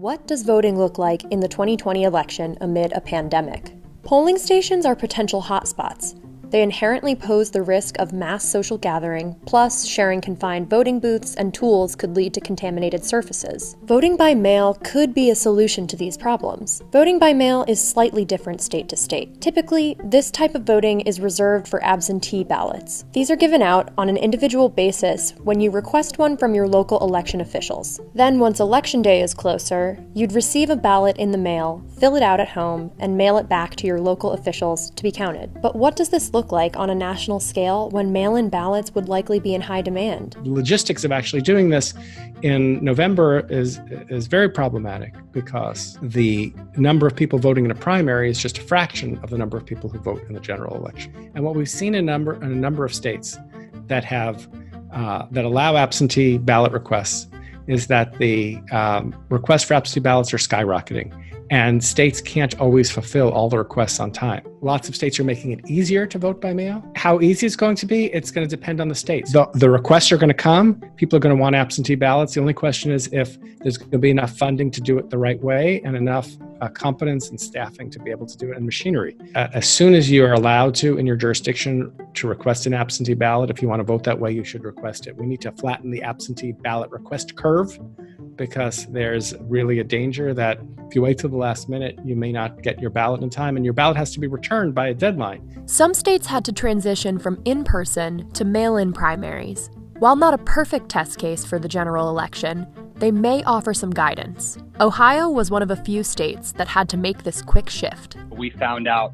What does voting look like in the 2020 election amid a pandemic? Polling stations are potential hotspots. They inherently pose the risk of mass social gathering, plus sharing confined voting booths and tools could lead to contaminated surfaces. Voting by mail could be a solution to these problems. Voting by mail is slightly different state to state. Typically, this type of voting is reserved for absentee ballots. These are given out on an individual basis when you request one from your local election officials. Then, once election day is closer, you'd receive a ballot in the mail, fill it out at home, and mail it back to your local officials to be counted. But what does this look like on a national scale when mail-in ballots would likely be in high demand? The logistics of actually doing this in November is very problematic because the number of people voting in a primary is just a fraction of the number of people who vote in the general election. And what we've seen in a number of states that have that allow absentee ballot requests is that the requests for absentee ballots are skyrocketing. And states can't always fulfill all the requests on time. Lots of states are making it easier to vote by mail. How easy it's going to be, it's going to depend on the states. The requests are going to come. People are going to want absentee ballots. The only question is if there's going to be enough funding to do it the right way and enough competence and staffing to be able to do it, and machinery. As soon as you are allowed to, in your jurisdiction, to request an absentee ballot, if you want to vote that way, you should request it. We need to flatten the absentee ballot request curve, because there's really a danger that if you wait till the last minute, you may not get your ballot in time, and your ballot has to be returned by a deadline. Some states had to transition from in-person to mail-in primaries. While not a perfect test case for the general election, they may offer some guidance. Ohio was one of a few states that had to make this quick shift. We found out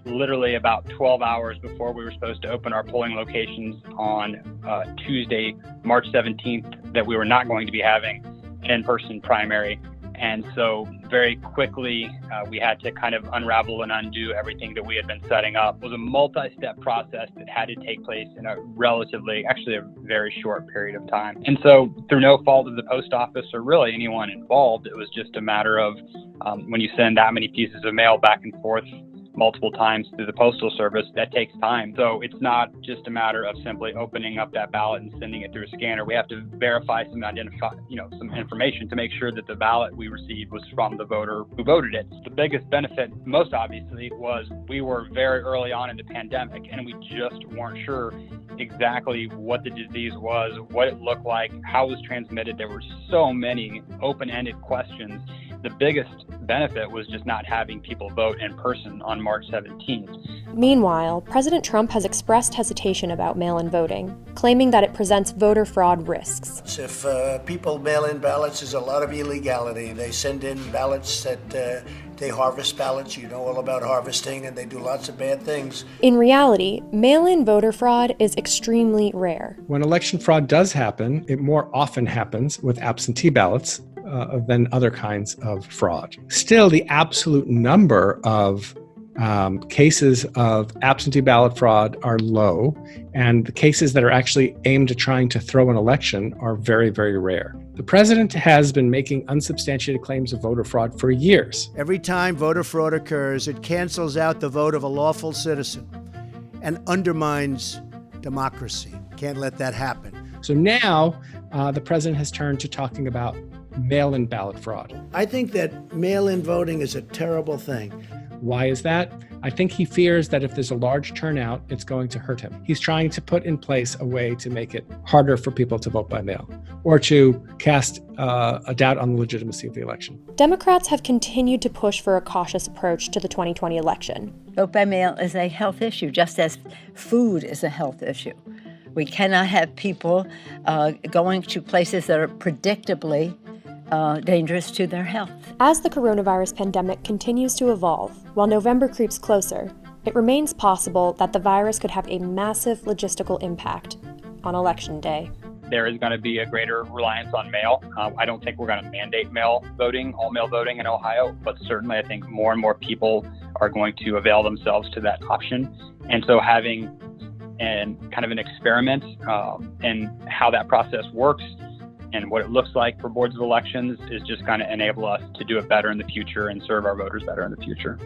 literally about 12 hours before we were supposed to open our polling locations on Tuesday, March 17th, that we were not going to be having an in-person primary. And so very quickly, we had to kind of unravel and undo everything that we had been setting up. It was a multi-step process that had to take place in a actually a very short period of time. And so through no fault of the post office or really anyone involved, it was just a matter of when you send that many pieces of mail back and forth multiple times through the postal service, that takes time. So it's not just a matter of simply opening up that ballot and sending it through a scanner. We have to verify some information to make sure that the ballot we received was from the voter who voted it. The biggest benefit, most obviously, was we were very early on in the pandemic and we just weren't sure exactly what the disease was, what it looked like, how it was transmitted. There were so many open-ended questions. The biggest benefit was just not having people vote in person on March 17th. Meanwhile, President Trump has expressed hesitation about mail-in voting, claiming that it presents voter fraud risks. If people mail in ballots, there's a lot of illegality. They send in ballots that they harvest ballots. You know all about harvesting, and they do lots of bad things. In reality, mail-in voter fraud is extremely rare. When election fraud does happen, it more often happens with absentee ballots than other kinds of fraud. Still, the absolute number of cases of absentee ballot fraud are low, and the cases that are actually aimed at trying to throw an election are very, very rare. The president has been making unsubstantiated claims of voter fraud for years. Every time voter fraud occurs, it cancels out the vote of a lawful citizen and undermines democracy. Can't let that happen. So now the president has turned to talking about mail-in ballot fraud. I think that mail-in voting is a terrible thing. Why is that? I think he fears that if there's a large turnout, it's going to hurt him. He's trying to put in place a way to make it harder for people to vote by mail or to cast a doubt on the legitimacy of the election. Democrats have continued to push for a cautious approach to the 2020 election. Vote by mail is a health issue, just as food is a health issue. We cannot have people going to places that are predictably dangerous to their health. As the coronavirus pandemic continues to evolve, while November creeps closer, it remains possible that the virus could have a massive logistical impact on Election Day. There is going to be a greater reliance on mail. I don't think we're going to mandate mail voting, all mail voting in Ohio, but certainly I think more and more people are going to avail themselves to that option. And so having kind of an experiment in how that process works and what it looks like for boards of elections is just going to enable us to do it better in the future and serve our voters better in the future.